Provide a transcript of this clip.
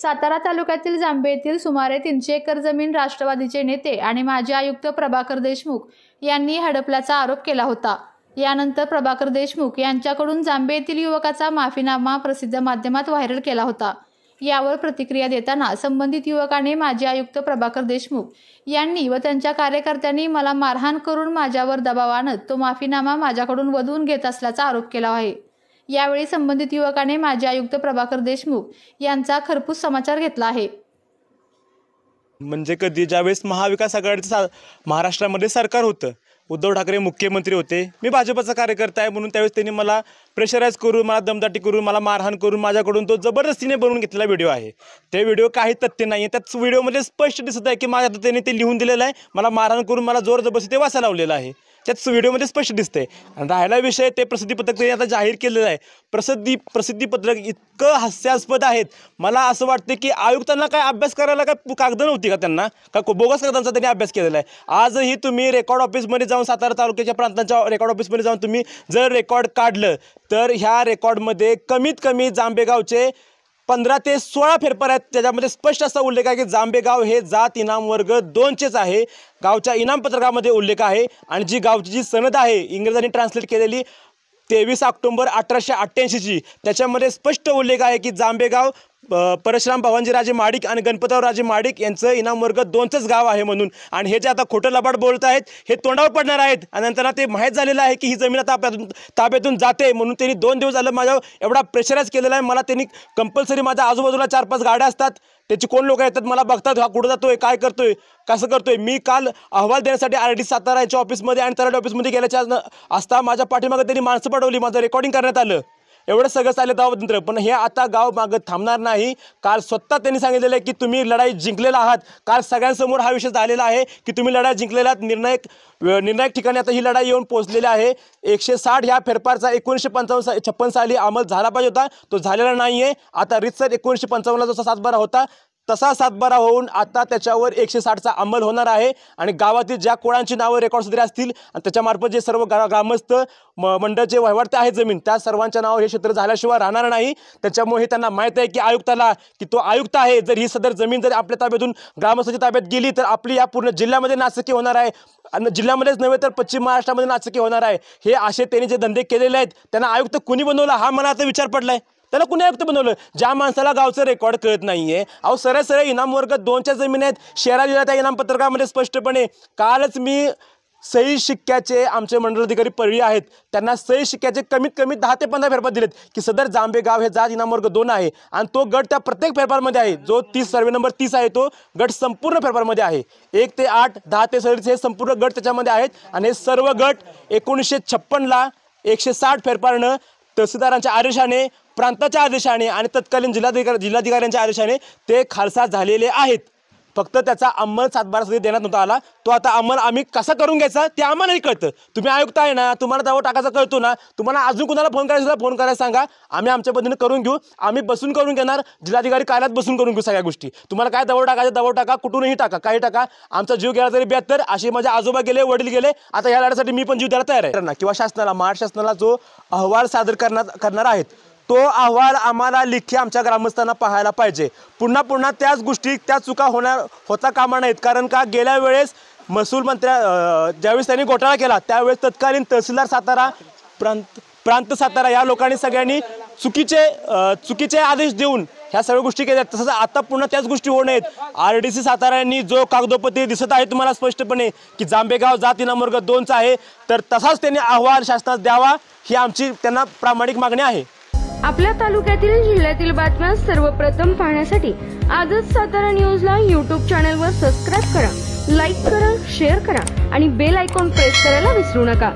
सातारा तालुक्यातील जांभे येथील सुमारे 300 एकर जमीन राष्ट्रवादीचे नेते आणि माजी आयुक्त प्रभाकर देशमुख यांनी हडपल्याचा आरोप केला होता। यानंतर प्रभाकर देशमुख यांच्याकडून जांभे येथील युवकाचा माफीनामा प्रसिद्ध माध्यमात व्हायरल केला होता। यावर प्रतिक्रिया देताना संबंधित युवकाने माजी आयुक्त प्रभाकर देशमुख यांनी व त्यांच्या कार्यकर्त्यांनी मला मारहाण करून माझ्यावर दबाव आणत तो माफीनामा माझ्याकडून वधवून घेत असल्याचा आरोप केला आहे। यावेळी संबंधित युवकाने माजी आयुक्त प्रभाकर देशमुख यांचा खरपूस समाचार घेतला आहे। म्हणजे कधी ज्यावेळेस महाविकास आघाडीचं महाराष्ट्रामध्ये सरकार होतं, उद्धव ठाकरे मुख्यमंत्री होते, मी भाजपचा कार्यकर्ता आहे म्हणून त्यावेळेस त्यांनी मला प्रेशराईज करून, मला दमदाटी करून, मला मारहाण करून माझ्याकडून तो जबरदस्तीने बनवून घेतलेला व्हिडिओ आहे। ते व्हिडिओ काही तथ्य नाही आहे, त्याच व्हिडिओमध्ये स्पष्ट दिसत आहे की माझ्या त्यांनी ते लिहून दिलेलं आहे, मला मारहाण करून मला जोर जबरदस्ती ते वाचायला लावलेलं आहे। त्याच व्हिडिओमध्ये स्पष्ट दिसतंय। आणि राहिला विषय ते प्रसिद्धीपत्रक त्यांनी आता जाहीर केलेलं आहे। प्रसिद्धीपत्रक इतकं हास्यास्पद आहेत, मला असं वाटतं की आयुक्तांना काय अभ्यास करायला काय कागद नव्हती का, त्यांना का बोगस कागदांचा त्यांनी अभ्यास केलेला आहे। आजही तुम्ही रेकॉर्ड ऑफिसमध्ये जाऊन, सातारा तालुक्याच्या प्रांतांच्या रेकॉर्ड ऑफिसमध्ये जाऊन तुम्ही जर रेकॉर्ड काढलं तर ह्या रेकॉर्डमध्ये कमीत कमी जांभेगावचे 15 ते 16 फेरफार आहेत। त्याच्यामध्ये स्पष्ट असा उल्लेख आहे की जांभेगाव हे जात इनाम वर्ग 2चेच आहे। गावच्या इनाम पत्रकामध्ये उल्लेख आहे आणि जी गावची जी सनद आहे इंग्रजांनी ट्रान्सलेट केलेली 23 ऑक्टोबर 1888ची, त्याच्यामध्ये स्पष्ट उल्लेख आहे की जांभेगाव परशुराम भवानीराजे माडिक आणि गणपतराव राजे माडिक यांचं इनाम वर्ग 2चंच गाव आहे म्हणून। आणि हे जे आता खोटं लबाड बोलत आहेत हे तोंडावर पडणार आहेत आणि नंतर ते माहीत झालेलं आहे की ही जमीन आता ताब्यातून जाते म्हणून त्यांनी 2 दिवस झालं माझ्यावर एवढा प्रेशराईज केलेला आहे। मला त्यांनी कंपल्सरी माझ्या आजूबाजूला 4-5 गाड्या असतात, त्याची कोण लोक येतात, मला बघतात हा कुठं जातोय, काय करतोय, कसं करतोय। मी काल अहवाल देण्यासाठी RD सातारा यांच्या ऑफिसमध्ये आणि तलाठी ऑफिसमध्ये गेल्याच्या असता माझ्या पाठीमागे त्यांनी माणसं पाठवली, माझं रेकॉर्डिंग करण्यात आलं। एवढं सगळं चाललं दावतंत्र, पण हे आता गाव मागं थांबणार नाही। काल स्वतः त्यांनी सांगितलेलं आहे की तुम्ही लढाई जिंकलेला आहात। काल सगळ्यांसमोर हा विषय झालेला आहे की तुम्ही लढाई जिंकलेला आहात। निर्णायक ठिकाणी आता ही लढाई येऊन पोहोचलेली आहे। 160 ह्या फेरफारचा 1956 साली अंमल झाला पाहिजे होता, तो झालेला नाही आहे। आता रितसर 1955ला जसा सातबारा होता तसा सातबारा होऊन आता त्याच्यावर 160चा अंमल होणार आहे। आणि गावातील ज्या कोळांची नावं रेकॉर्ड्समध्ये असतील आणि त्याच्यामार्फत जे सर्व ग्रामस्थ मंडळाचे वहिवाटते आहेत जमीन, त्या सर्वांच्या नावावर हे क्षेत्र झाल्याशिवाय राहणार नाही। त्याच्यामुळे त्यांना माहीत आहे की आयुक्ताला की तो आयुक्त आहे, जर ही सदर जमीन जर आपल्या ताब्यातून ग्रामस्थांच्या ताब्यात गेली तर आपली या पूर्ण जिल्ह्यामध्ये नाचक्की होणार आहे आणि जिल्ह्यामध्येच नव्हे तर पश्चिम महाराष्ट्रामध्ये नाचक्की होणार आहे। हे असे त्यांनी जे धंदे केलेले आहेत त्यांना आयुक्त कुणी बनवला हा मला आता विचार पडलाय। त्याला कुणी आयुक्त बनवलं? ज्या माणसाला गावचं रेकॉर्ड कळत नाहीये। अहो सरळ सरळ इनाम वर्ग 2च्या जमीन आहेत, शेरा दिला त्या इनाम पत्रकामध्ये स्पष्टपणे। कालच मी सही शिक्क्याचे आमचे मंडलाधिकारी परळी आहेत, त्यांना सही शिक्क्याचे कमीत कमी 10 ते 15 फेरफार दिलेत की सदर जांभेगाव हे जात इनाम वर्ग 2 आहे आणि तो गट त्या प्रत्येक फेरफारमध्ये आहे। जो 30 सर्वे नंबर 30 आहे तो गट संपूर्ण फेरफारमध्ये आहे। 1 ते 8, 10 ते 30 हे संपूर्ण गट त्याच्यामध्ये आहेत आणि हे सर्व गट 1956ला 160 फेरफारनं तहसीलदारांच्या आदेशाने, प्रांताच्या आदेशाने आणि तत्कालीन जिल्हाधिकाऱ्यांच्या आदेशाने ते खालसा झालेले आहेत। फक्त त्याचा अंमल सातबारासाठी देण्यात नव्हता आला। तो आता अंमल आम्ही कसा करून घ्यायचा ते आम्हालाही कळतं। तुम्ही आयुक्त आहे ना, तुम्हाला दबाव टाकायचा कळतो ना, तुम्हाला अजून कोणाला फोन करायचा फोन करायला सांगा, आम्ही आमच्या पद्धतीने करून घेऊ। आम्ही बसून करून घेणार, जिल्हाधिकारी कार्यालयात बसून करून घेऊ सगळ्या गोष्टी। तुम्हाला काय दबाव टाकायचं दबाव टाका, कुठूनही टाका, काही टाका, आमचा जीव गेला तरी 72। असे माझे आजोबा गेले, वडील गेले, आता या लढ्यासाठी मी पण जीव द्यायला तयार आहे। किंवा शासनाला, महाराष्ट्र शासनाला जो अहवाल सादर करणार आहेत तो अहवाल आम्हाला लेखी आमच्या ग्रामस्थांना पाहायला पाहिजे। पुन्हा त्याच गोष्टी, त्या चुका होता कामा नाहीत। कारण का गेल्या वेळेस महसूल मंत्र्या ज्यावेळेस त्यांनी घोटाळा केला त्यावेळेस तत्कालीन तहसीलदार सातारा, प्रांत सातारा या लोकांनी सगळ्यांनी चुकीचे आदेश देऊन ह्या सर्व गोष्टी केल्या। तसंच आता पुन्हा त्याच गोष्टी होऊ नयेत। RDC सातारा यांनी जो कागदोपत्री दिसत आहे तुम्हाला स्पष्टपणे की जांभेगाव जात इनाम वर्ग 2चा आहे, तर तसाच त्यांनी अहवाल शासनास द्यावा ही आमची त्यांना प्रामाणिक मागणी आहे। आपल्या तालुक्यातील जिल्ह्यातील बातम्या सर्वप्रथम पाहण्यासाठी आजच सातारा न्यूजला YouTube चॅनलवर सबस्क्राईब करा, लाईक करा, शेअर करा आणि बेल आयकॉन प्रेस करायला विसरू नका।